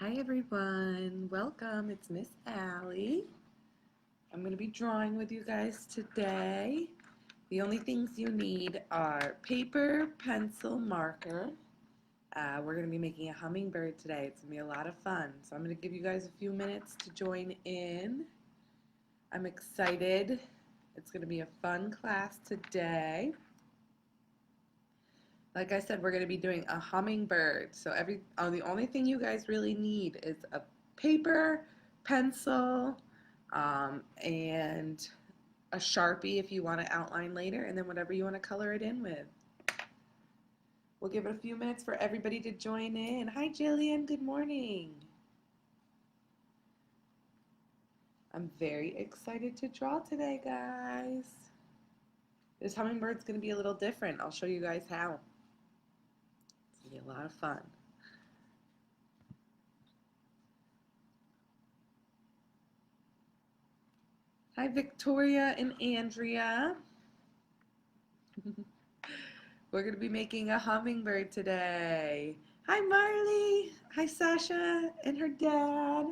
Hi everyone, welcome. It's Miss Allie. I'm going to be drawing with you guys today. The only things you need are paper, pencil, marker. We're going to be making a hummingbird today. It's going to be a lot of fun. So I'm going to give you guys a few minutes to join in. I'm excited. It's going to be a fun class today. Like I said, we're going to be doing a hummingbird. So the only thing you guys really need is a paper, pencil, and a Sharpie if you want to outline later, and then whatever you want to color it in with. We'll give it a few minutes for everybody to join in. Hi Jillian, good morning. I'm very excited to draw today, guys. This hummingbird's going to be a little different. I'll show you guys how. It's going to be a lot of fun. Hi Victoria and Andrea. We're going to be making a hummingbird today. Hi Marley. Hi Sasha and her dad.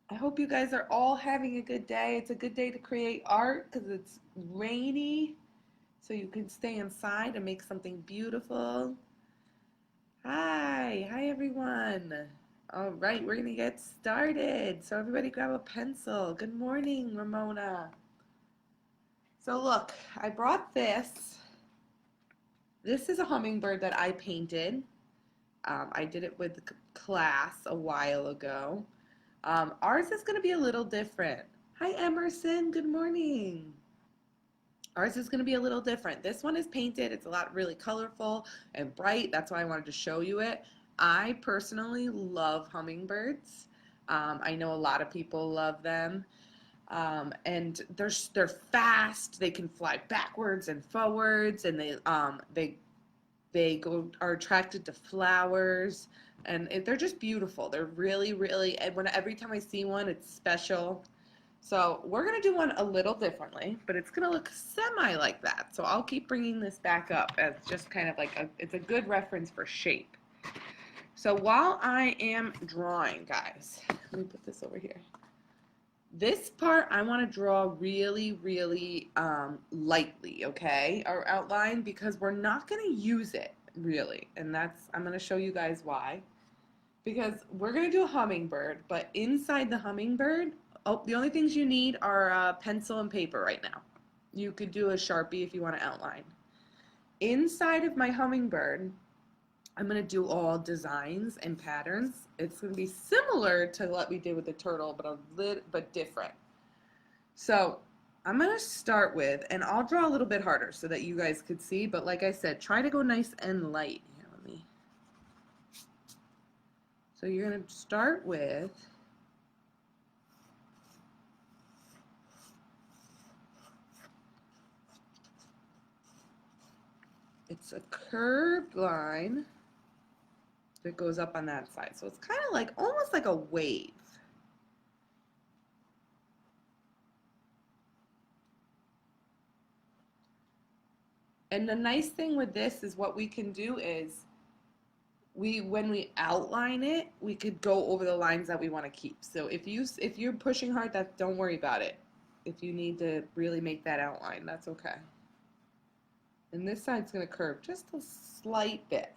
I hope you guys are all having a good day. It's a good day to create art because it's rainy, so you can stay inside and make something beautiful. Hi everyone. All right, we're gonna get started. So everybody grab a pencil. Good morning, Ramona. So look, I brought this. This is a hummingbird that I painted. I did it with class a while ago. Ours is gonna be a little different. Hi Emerson, good morning. Ours is going to be a little different. This one is painted. It's a lot really colorful and bright. That's why I wanted to show you it. I personally love hummingbirds. I know a lot of people love them. And they're fast. They can fly backwards and forwards, and they are attracted to flowers, and they're just beautiful. They're really, and every time I see one, it's special. So we're going to do one a little differently, but it's going to look semi like that. So I'll keep bringing this back up as just kind of like it's a good reference for shape. So while I am drawing, guys, let me put this over here. This part I want to draw really lightly, okay, our outline, because we're not going to use it really. And I'm going to show you guys why. Because we're going to do a hummingbird, but inside the hummingbird, the only things you need are pencil and paper right now. You could do a Sharpie if you want to outline. Inside of my hummingbird, I'm going to do all designs and patterns. It's going to be similar to what we did with the turtle, but different. So I'm going to start with, and I'll draw a little bit harder so that you guys could see, but like I said, try to go nice and light. Here, So you're going to start with it's a curved line that goes up on that side. So it's kind of like almost like a wave. And the nice thing with this is what we can do is when we outline it, we could go over the lines that we want to keep. So if you're pushing hard, don't worry about it. If you need to really make that outline, that's okay. And this side's going to curve just a slight bit.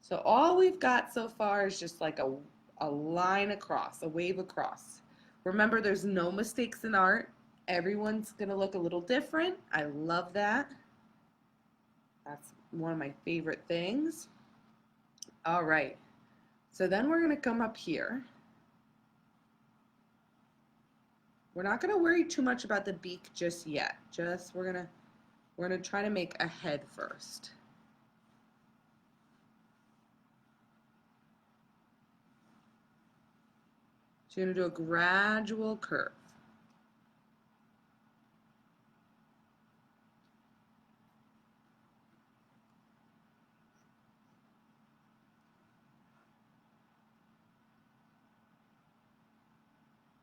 So all we've got so far is just like a line across, a wave across. Remember, there's no mistakes in art. Everyone's going to look a little different. I love that. That's one of my favorite things. All right. So then we're going to come up here. We're not going to worry too much about the beak just yet. We're going to try to make a head first. So you're going to do a gradual curve.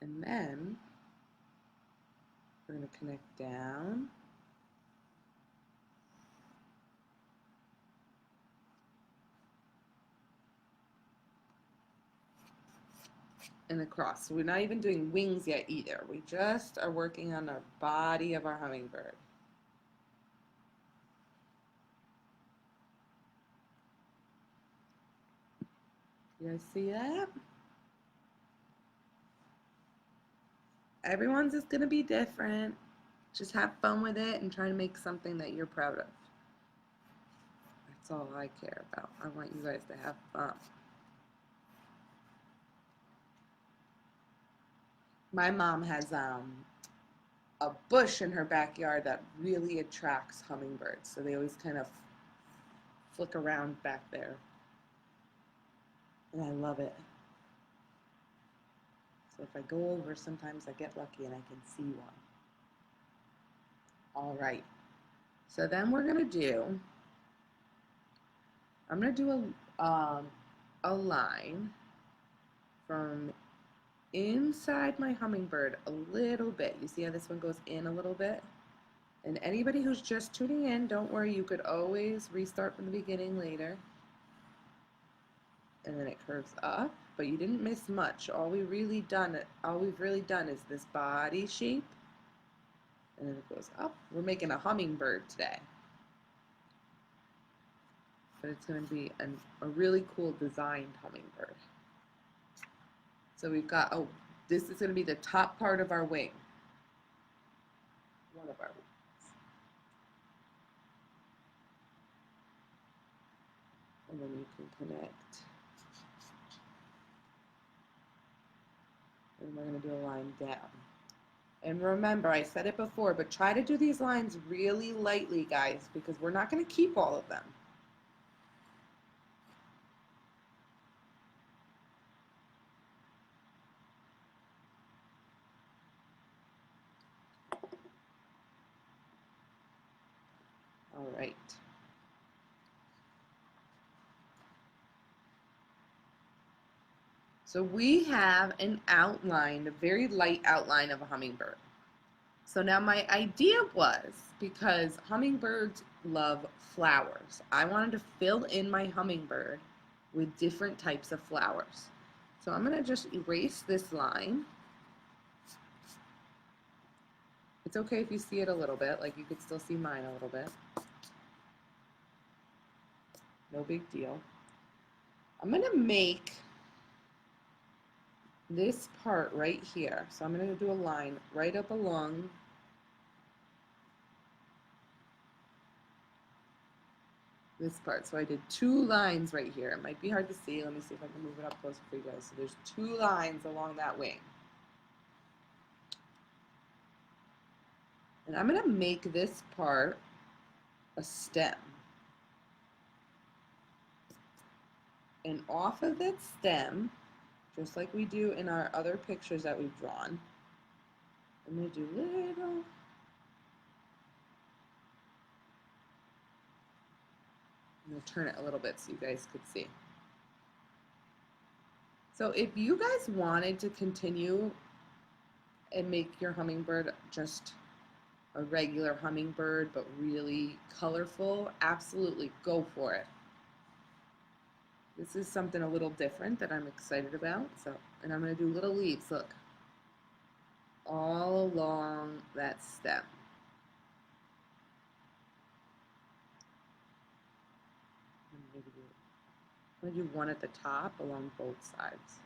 And then we're going to connect down. and across. So we're not even doing wings yet either. We just are working on the body of our hummingbird. You guys see that? Everyone's is going to be different. Just have fun with it and try to make something that you're proud of. That's all I care about. I want you guys to have fun. My mom has a bush in her backyard that really attracts hummingbirds. So they always kind of flick around back there. And I love it. So if I go over, sometimes I get lucky and I can see one. All right. So then we're going to do, I'm going to do a line from inside my hummingbird a little bit. You see how this one goes in a little bit? And anybody who's just tuning in, don't worry, you could always restart from the beginning later. And then it curves up, but you didn't miss much. All we've really done is this body shape, and then it goes up. We're making a hummingbird today, but it's going to be a really cool designed hummingbird. So we've got, oh, this is going to be the top part of our wing. One of our wings. And then you can connect. And we're going to do a line down. And remember, I said it before, but try to do these lines really lightly, guys, because we're not going to keep all of them. All right. So we have an outline, a very light outline of a hummingbird. So now my idea was, because hummingbirds love flowers, I wanted to fill in my hummingbird with different types of flowers. So I'm going to just erase this line. It's okay if you see it a little bit, like you could still see mine a little bit. No big deal. I'm going to make this part right here. So I'm going to do a line right up along this part. So I did 2 lines right here. It might be hard to see. Let me see if I can move it up closer for you guys. So there's 2 lines along that wing. And I'm going to make this part a stem. And off of that stem, just like we do in our other pictures that we've drawn, I'm going to do little I'm going to turn it a little bit so you guys could see. So if you guys wanted to continue and make your hummingbird just a regular hummingbird but really colorful, absolutely go for it. This is something a little different that I'm excited about. So, and I'm going to do little leaves, look, all along that stem. I'm going to do one at the top along both sides.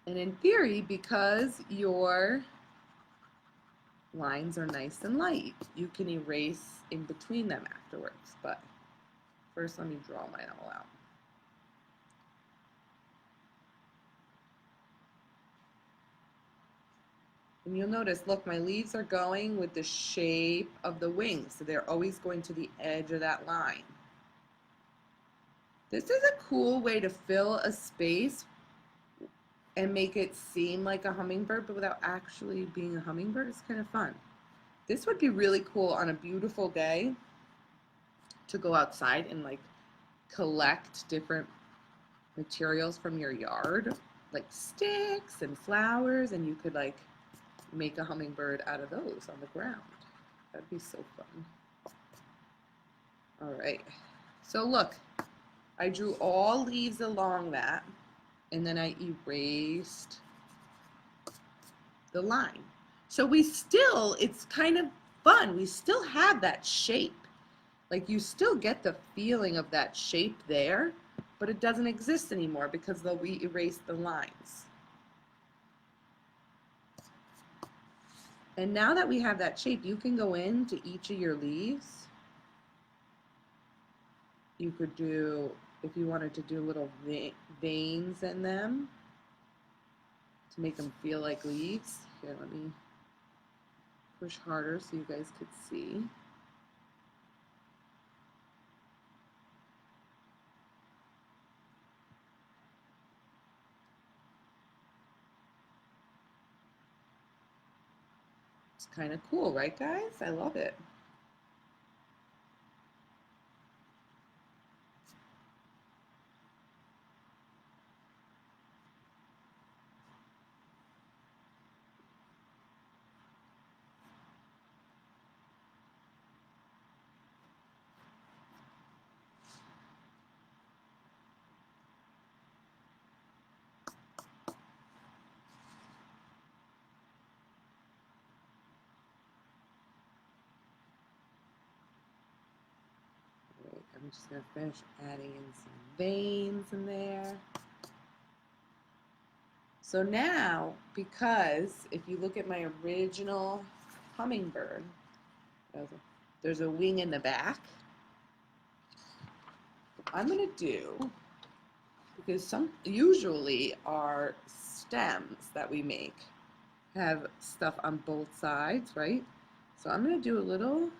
And in theory, because your lines are nice and light, you can erase in between them afterwards. But first, let me draw mine all out. And you'll notice, look, my leaves are going with the shape of the wings, so they're always going to the edge of that line. This is a cool way to fill a space and make it seem like a hummingbird, but without actually being a hummingbird. It's kind of fun. This would be really cool on a beautiful day to go outside and like collect different materials from your yard, like sticks and flowers, and you could like make a hummingbird out of those on the ground. That'd be so fun. All right, so look, I drew all leaves along that, and then I erased the line. So we still, it's kind of fun. We still have that shape. Like you still get the feeling of that shape there, but it doesn't exist anymore because we erased the lines. And now that we have that shape, you can go into each of your leaves. You could do, if you wanted to do little veins in them to make them feel like leaves. Here, let me push harder so you guys could see. It's kind of cool, right guys? I love it. I'm just going to finish adding in some veins in there. So now, because if you look at my original hummingbird, there's a wing in the back. I'm going to do, because usually our stems that we make have stuff on both sides, right? So I'm going to do a little,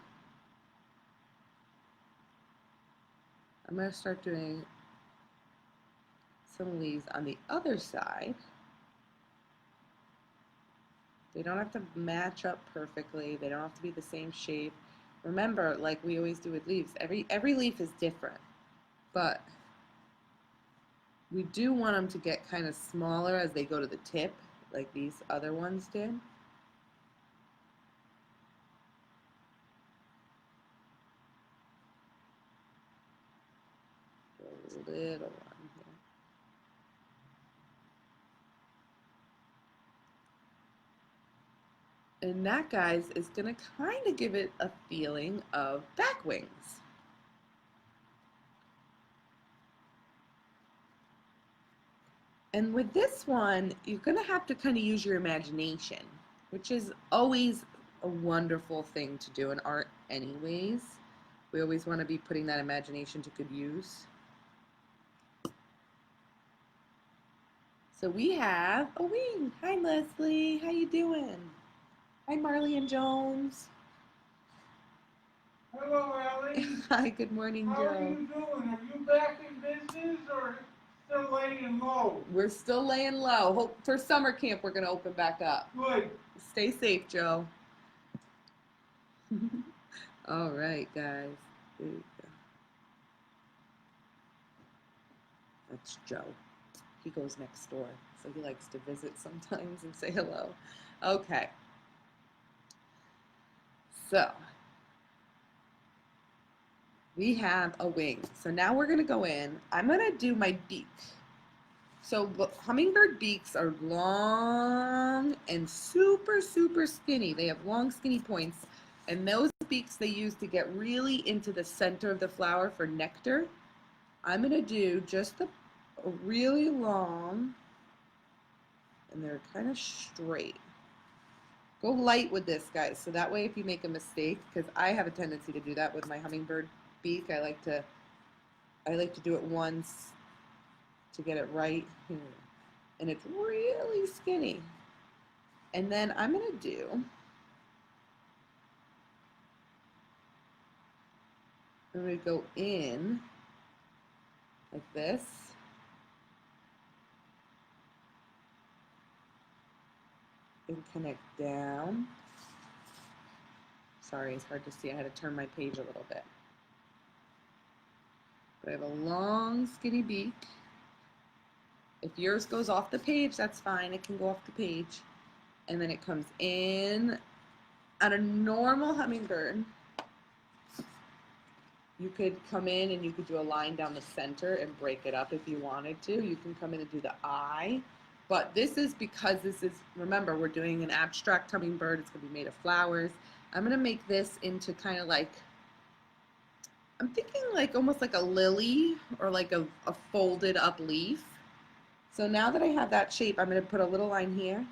I'm going to start doing some leaves on the other side. They don't have to match up perfectly. They don't have to be the same shape. Remember, like we always do with leaves, every leaf is different, but we do want them to get kind of smaller as they go to the tip, like these other ones did. A little one here. And that, guys, is going to kind of give it a feeling of back wings. And with this one, you're going to have to kind of use your imagination, which is always a wonderful thing to do in art anyways. We always want to be putting that imagination to good use. So we have a wing. Hi, Leslie. How you doing? Hi, Marley and Jones. Hello, Ellie. Hi, good morning, How Joe. are you doing? Are you back in business or still laying low? We're still laying low. Hope for summer camp we're going to open back up. Good. Stay safe, Joe. All right, guys. There you go. That's Joe. He goes next door, so he likes to visit sometimes and say hello. Okay. So we have a wing. So now we're going to go in. I'm going to do my beak. So hummingbird beaks are long and super, super skinny. They have long, skinny points. And those beaks they use to get really into the center of the flower for nectar. I'm going to do just a really long, and they're kind of straight. Go light with this, guys, so that way if you make a mistake, because I have a tendency to do that with my hummingbird beak, I like to do it once to get it right, and it's really skinny. And then I'm going to go in like this. And connect down. Sorry, it's hard to see. I had to turn my page a little bit. But I have a long, skinny beak. If yours goes off the page, that's fine. It can go off the page. And then it comes in on a normal hummingbird. You could come in and you could do a line down the center and break it up if you wanted to. You can come in and do the eye. But this is because this is, remember, we're doing an abstract hummingbird. It's going to be made of flowers. I'm going to make this into kind of like, I'm thinking like almost like a lily or like a folded up leaf. So now that I have that shape, I'm going to put a little line here.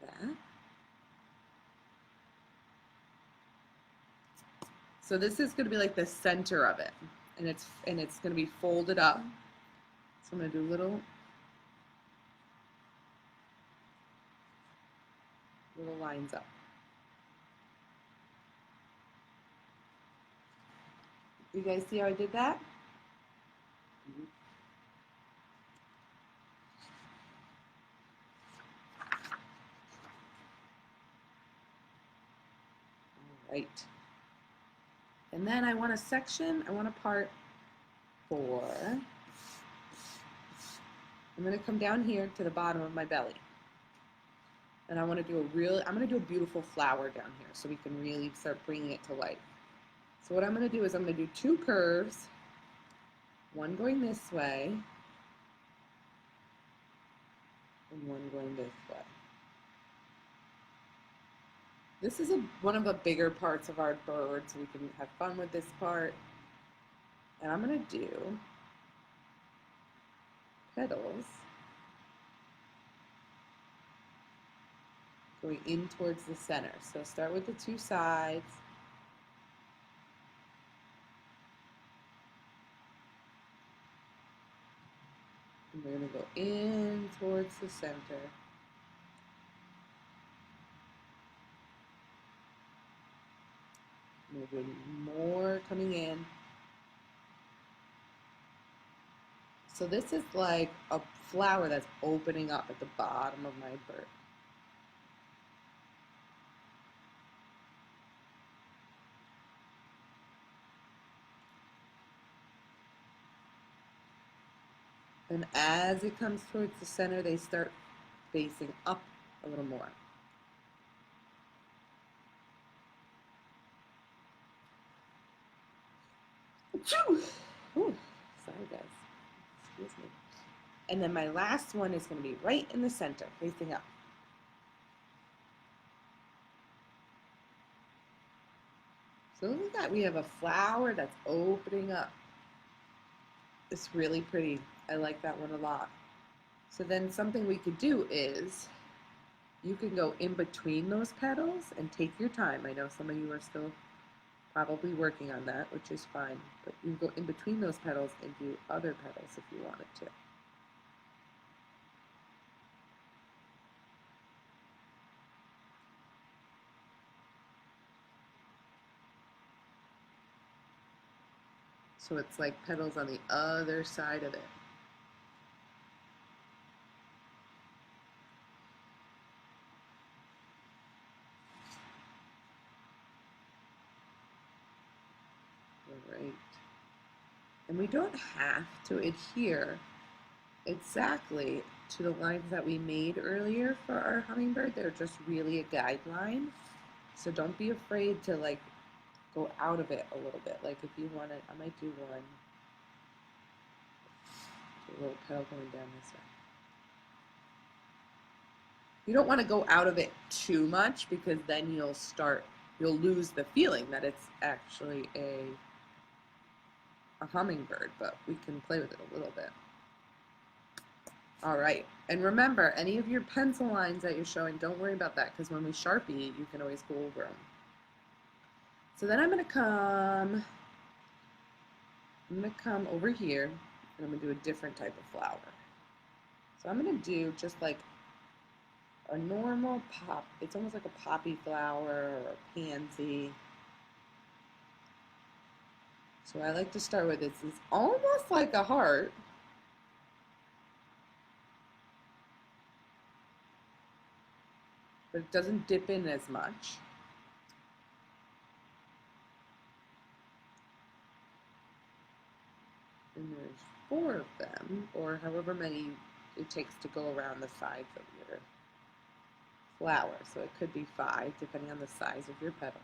That. So this is going to be like the center of it, and it's going to be folded up. So I'm going to do little lines up. You guys see how I did that? All right. And then I want a section, I want a part for, I'm going to come down here to the bottom of my belly. And I want to do I'm going to do a beautiful flower down here so we can really start bringing it to life. So what I'm going to do is I'm going to do 2 curves, one going this way, and one going this way. This is one of the bigger parts of our bird, so we can have fun with this part. And I'm going to do petals going in towards the center. So start with the 2 sides. And we're going to go in towards the center. And we're doing more coming in. So this is like a flower that's opening up at the bottom of my bird. And as it comes towards the center, they start facing up a little more. Ooh, sorry guys, excuse me. And then my last one is going to be right in the center, facing up. So look at that, we have a flower that's opening up. It's really pretty. I like that one a lot. So then something we could do is, you can go in between those petals and take your time. I know some of you are still probably working on that, which is fine. But you can go in between those petals and do other petals if you wanted to. So it's like petals on the other side of it. All right. And we don't have to adhere exactly to the lines that we made earlier for our hummingbird. They're just really a guideline. So don't be afraid to like go out of it a little bit. Like if you want to, I might do one. A little petal going down this way. You don't want to go out of it too much because then you'll lose the feeling that it's actually a hummingbird, but we can play with it a little bit. All right, and remember, any of your pencil lines that you're showing, don't worry about that because when we Sharpie, you can always go over them. So then I'm gonna come over here and I'm gonna do a different type of flower. So I'm gonna do just like a normal pop. It's almost like a poppy flower or a pansy. So I like to start with this. It's almost like a heart. But it doesn't dip in as much. And there's 4 of them, or however many it takes to go around the sides of your flower. So it could be 5 depending on the size of your petals.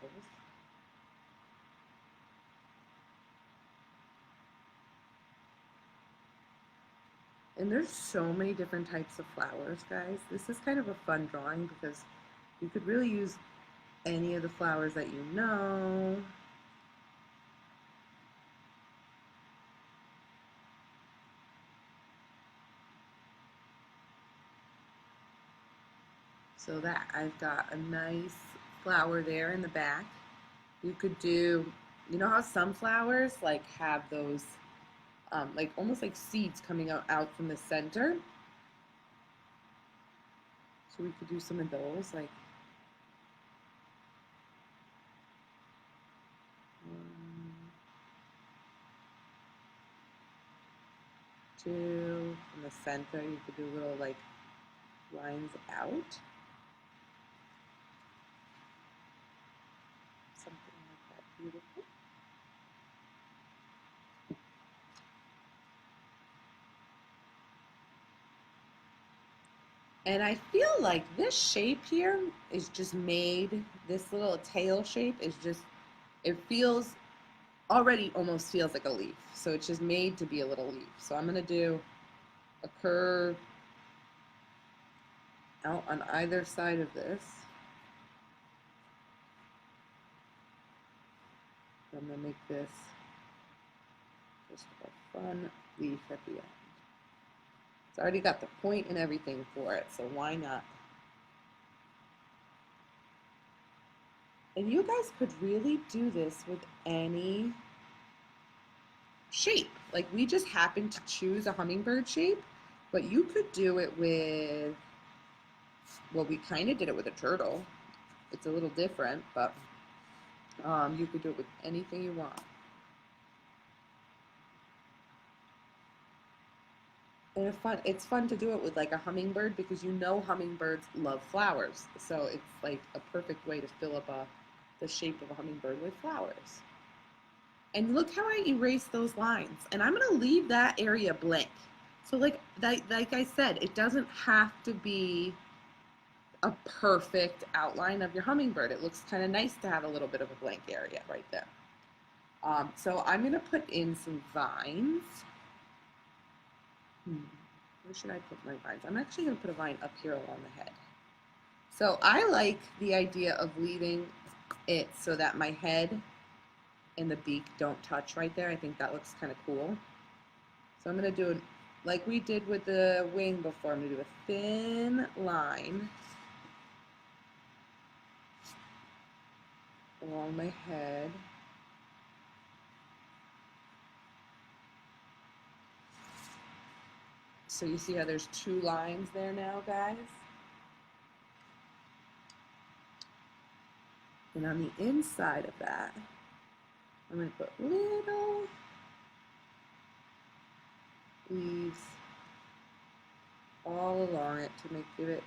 And there's so many different types of flowers, guys. This is kind of a fun drawing because you could really use any of the flowers that you know. So that I've got a nice flower there in the back. You could do, you know how some flowers like have those like almost like seeds coming out from the center. So we could do some of those, like 1, 2, from the center. You could do little like lines out. Something like that, beautiful. And I feel like this shape here is just made, this little tail shape is just, it feels, already almost feels like a leaf. So it's just made to be a little leaf. So I'm going to do a curve out on either side of this. I'm going to make this just a fun leaf at the end. It's already got the point and everything for it, so why not? And you guys could really do this with any shape. Like we just happened to choose a hummingbird shape, but you could do it with, well, we kind of did it with a turtle. It's a little different, but you could do it with anything you want. And it's fun to do it with like a hummingbird because you know hummingbirds love flowers. So it's like a perfect way to fill up the shape of a hummingbird with flowers. And look how I erased those lines. And I'm going to leave that area blank. So like I said, it doesn't have to be a perfect outline of your hummingbird. It looks kind of nice to have a little bit of a blank area right there. So I'm going to put in some vines. Where should I put my vines? I'm actually going to put a vine up here along the head. So I like the idea of leaving it so that my head and the beak don't touch right there. I think that looks kind of cool. So I'm going to do it like we did with the wing before. I'm going to do a thin line along my head. So you see how there's 2 lines there now, guys? And on the inside of that, I'm going to put little leaves all along it to give it.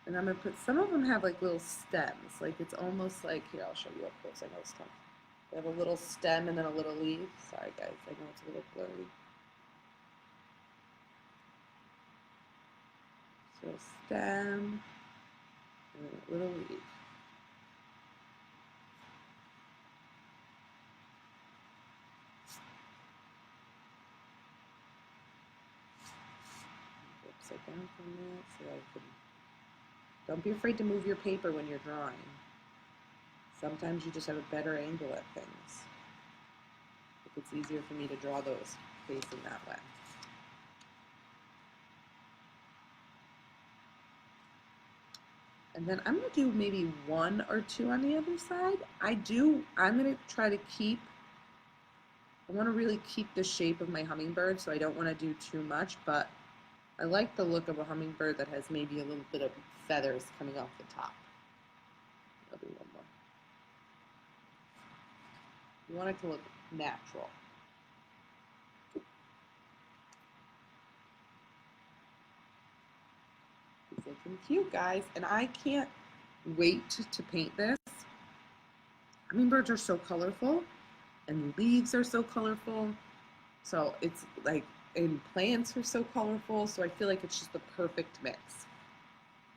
And I'm going to put, some of them have like little stems, like it's almost like, here, I'll show you up close, I know it's tough. They have a little stem and then a little leaf. Sorry guys, I know it's a little blurry. So stem and a little leaf. Upside down from that so I can, don't be afraid to move your paper when you're drawing. Sometimes you just have a better angle at things. If it's easier for me to draw those facing that way. And then I'm going to do maybe 1 or 2 on the other side. I'm going to try to keep, I want to really keep the shape of my hummingbird, so I don't want to do too much, but I like the look of a hummingbird that has maybe a little bit of feathers coming off the top. I'll do 1 more. You want it to look natural. It's looking cute, guys, and I can't wait to paint this. Hummingbirds are so colorful, and leaves are so colorful. So it's like, and plants are so colorful, so I feel like it's just the perfect mix.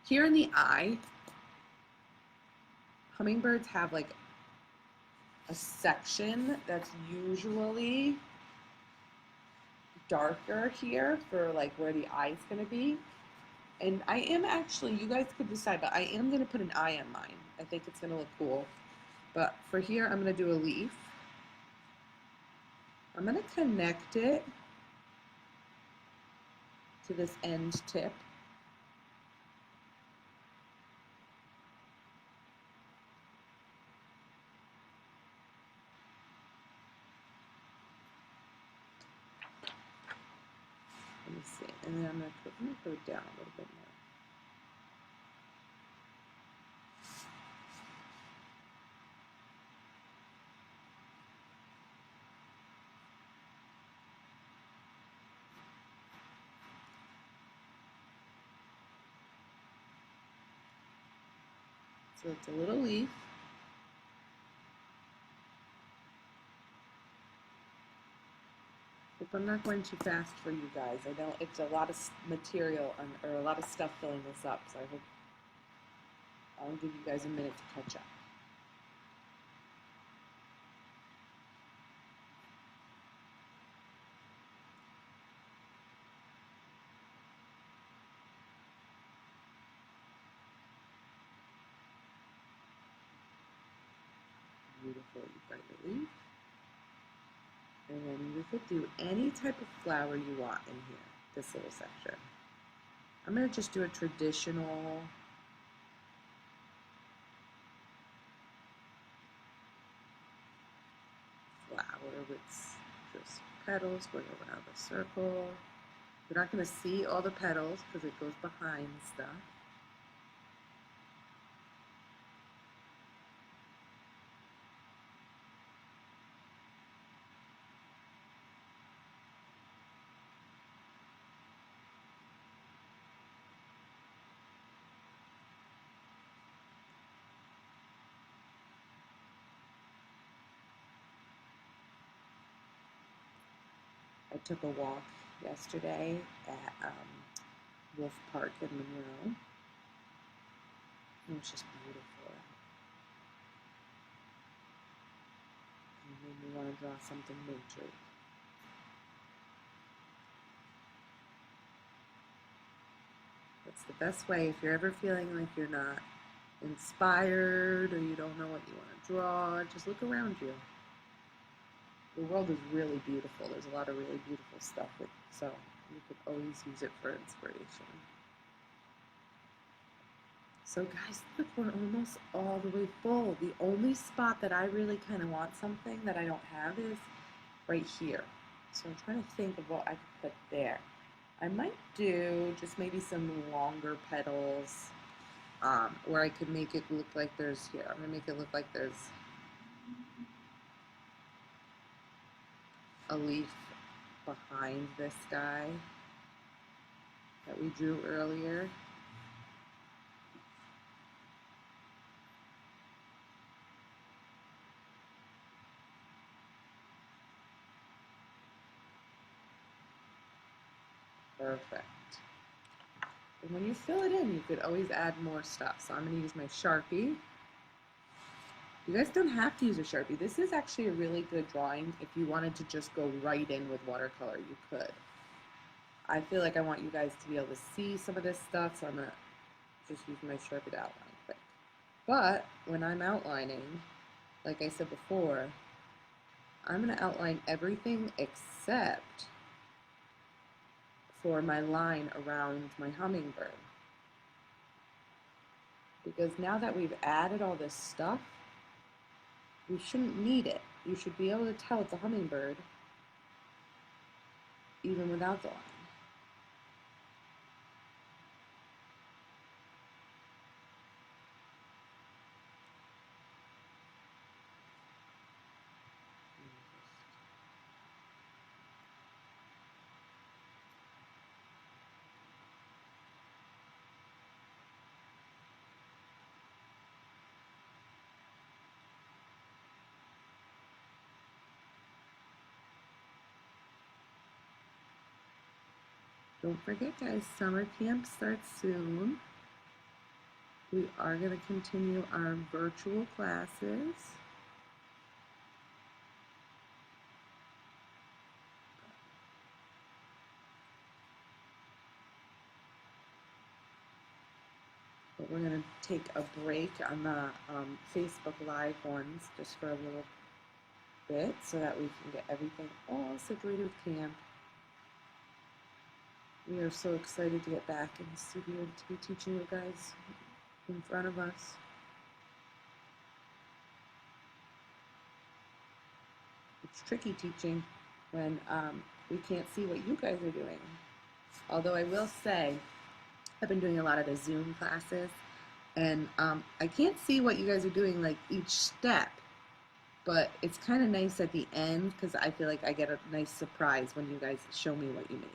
Here in the eye, hummingbirds have like a section that's usually darker here for like where the eye is going to be. And I am actually, you guys could decide, but I am going to put an eye on mine. I think it's going to look cool. But for here, I'm going to do a leaf. I'm going to connect it to this end tip. Let me see. And then I'm going to put it down a little bit more. So it's a little leaf. Hope I'm not going too fast for you guys. I know it's a lot of material or a lot of stuff filling this up, so I hope I'll give you guys a minute to catch up. Beautiful, you write your leaf. And then you could do any type of flower you want in here, this little section. I'm going to just do a traditional flower with just petals going around the circle. You're not going to see all the petals because it goes behind stuff. I took a walk yesterday at Wolf Park in Monroe. It was just beautiful. It made me want to draw something nature. That's the best way if you're ever feeling like you're not inspired or you don't know what you want to draw. Just look around you. The world is really beautiful. There's a lot of really beautiful stuff, so you could always use it for inspiration. So guys, look, we're almost all the way full. The only spot that I really kind of want something that I don't have is right here. So I'm trying to think of what I could put there. I might do just maybe some longer petals where I could make it look like there's here. I'm going to make it look like there's a leaf behind this guy that we drew earlier. Perfect. And when you fill it in, you could always add more stuff. So I'm going to use my Sharpie. You guys don't have to use a Sharpie. This is actually a really good drawing. If you wanted to just go right in with watercolor, you could. I feel like I want you guys to be able to see some of this stuff, so I'm going to just use my Sharpie to outline quick. But when I'm outlining, like I said before, I'm going to outline everything except for my line around my hummingbird. Because now that we've added all this stuff, we shouldn't need it. You should be able to tell it's a hummingbird even without the line. Don't forget, guys, summer camp starts soon. We are going to continue our virtual classes. But we're going to take a break on the Facebook Live ones just for a little bit so that we can get everything all situated with camp. We are so excited to get back in the studio to be teaching you guys in front of us. It's tricky teaching when we can't see what you guys are doing. Although I will say, I've been doing a lot of the Zoom classes, and I can't see what you guys are doing, like each step, but it's kind of nice at the end because I feel like I get a nice surprise when you guys show me what you made.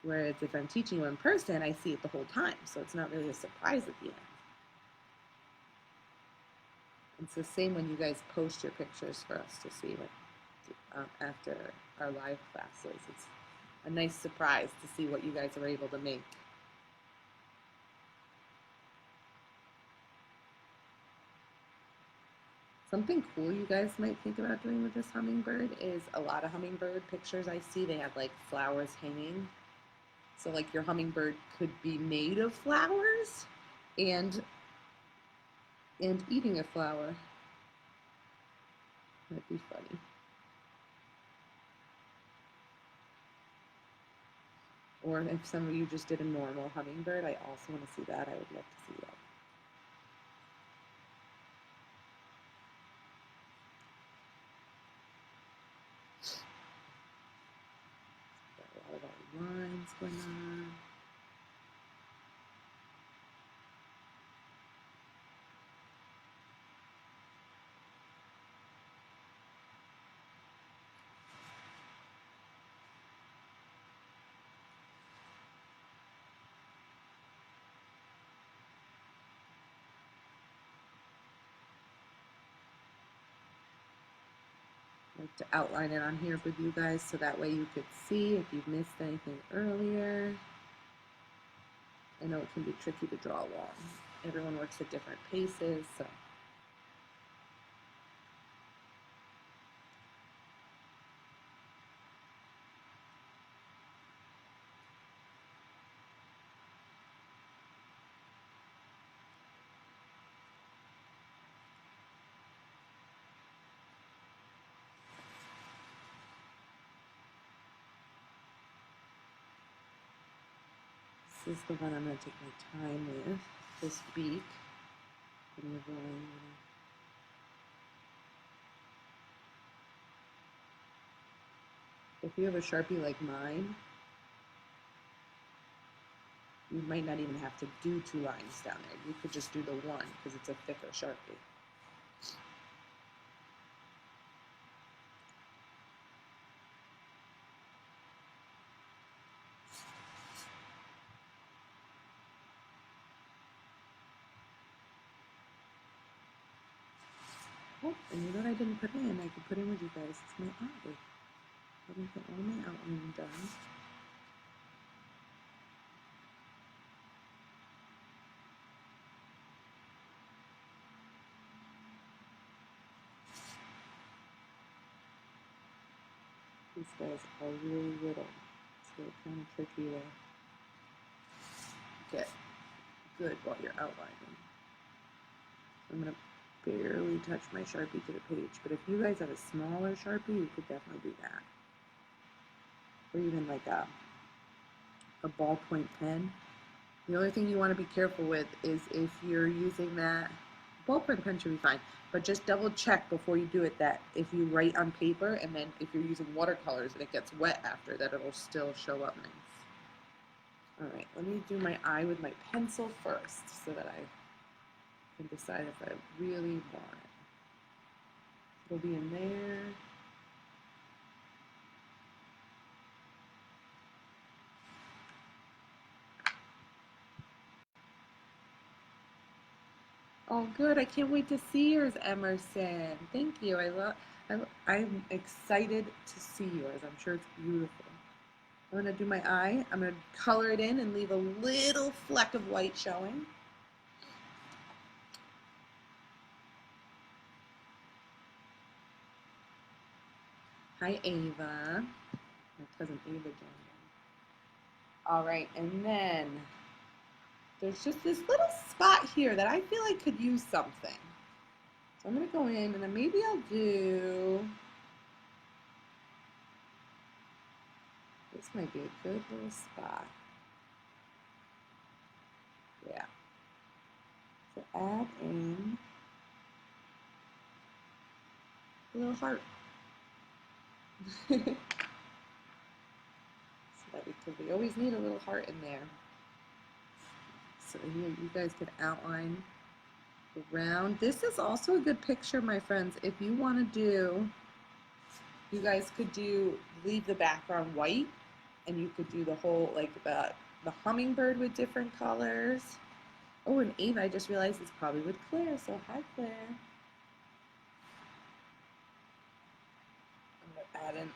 Whereas if I'm teaching you in person, I see it the whole time, so it's not really a surprise at the end. It's the same when you guys post your pictures for us to see what, after our live classes. It's a nice surprise to see what you guys are able to make. Something cool you guys might think about doing with this hummingbird is a lot of hummingbird pictures I see, they have like flowers hanging. So like your hummingbird could be made of flowers and eating a flower. That'd be funny. Or if some of you just did a normal hummingbird, I also want to see that. I would love to see that. Got a lot of our lines going on. Like to outline it on here with you guys so that way you could see if you've missed anything earlier. I know it can be tricky to draw along. Everyone works at different paces, so. This is the one I'm going to take my time with, this beak. And we're going, if you have a Sharpie like mine, you might not even have to do 2 lines down there. You could just do the one because it's a thicker Sharpie. Oh, and you know what I didn't put in? I could put in with you guys. It's my eye. Let me get all my outlining done. These guys are really little, so it's kind of tricky to get good while you're outlining. I'm going to barely touch my Sharpie to the page, but if you guys have a smaller Sharpie, you could definitely do that. Or even like a ballpoint pen. The only thing you want to be careful with is if you're using that, ballpoint pen should be fine, but just double check before you do it that if you write on paper and then if you're using watercolors and it gets wet after, that it'll still show up nice. Alright, let me do my eye with my pencil first so that I can decide if I really want it. It'll be in there. Oh, good. I can't wait to see yours, Emerson. Thank you. I'm excited to see yours. I'm sure it's beautiful. I'm going to do my eye. I'm going to color it in and leave a little fleck of white showing. Hi, Ava. My cousin Ava joined in. All right, and then there's just this little spot here that I feel like could use something. So I'm going to go in and then maybe I'll do, this might be a good little spot. Yeah. So add in a little heart. So that we always need a little heart in there. So here you guys could outline around. This is also a good picture, my friends. If you want to do, you guys could do, leave the background white, and you could do the whole, like the hummingbird with different colors. Oh, and Ava, I just realized it's probably with Claire, so hi, Claire. I'm gonna add in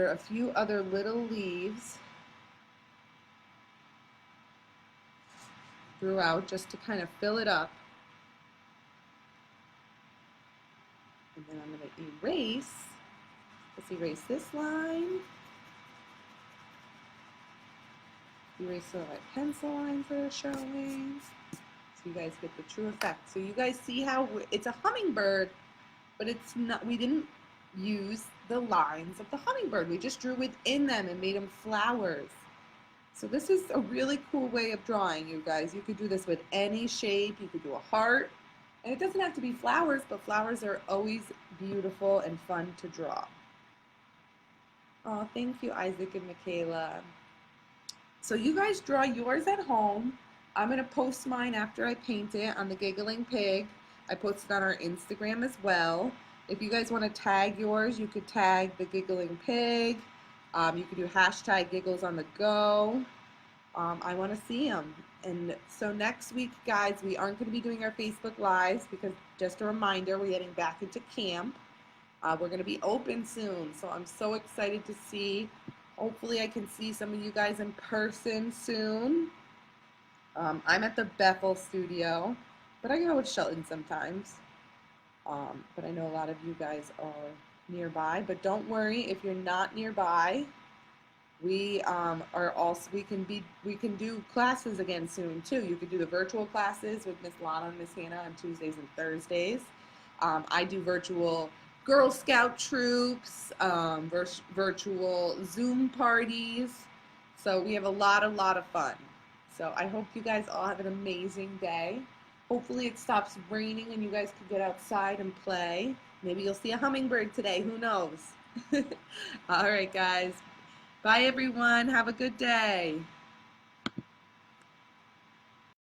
a few other little leaves throughout just to kind of fill it up. And then I'm going to erase. Let's erase this line. Erase some of my pencil lines that are showing. So you guys get the true effect. So you guys see how it's a hummingbird, but it's not, we didn't use the lines of the hummingbird. We just drew within them and made them flowers. So this is a really cool way of drawing, you guys. You could do this with any shape. You could do a heart. And it doesn't have to be flowers, but flowers are always beautiful and fun to draw. Oh, thank you, Isaac and Michaela. So you guys draw yours at home. I'm going to post mine after I paint it on the Giggling Pig. I post it on our Instagram as well. If you guys want to tag yours, you could tag the Giggling Pig. You could do hashtag Giggles on the Go. I want to see them. And so next week, guys, we aren't going to be doing our Facebook Lives because, just a reminder, we're getting back into camp. We're going to be open soon, so I'm so excited to see. Hopefully I can see some of you guys in person soon. I'm at the Bethel studio, but I go with Shelton sometimes. But I know a lot of you guys are nearby, but don't worry if you're not nearby. We are also, we can do classes again soon too. You could do the virtual classes with Miss Lana and Miss Hannah on Tuesdays and Thursdays. I do virtual Girl Scout troops, virtual Zoom parties. So we have a lot of fun. So I hope you guys all have an amazing day. Hopefully it stops raining and you guys can get outside and play. Maybe you'll see a hummingbird today. Who knows? All right, guys. Bye, everyone. Have a good day.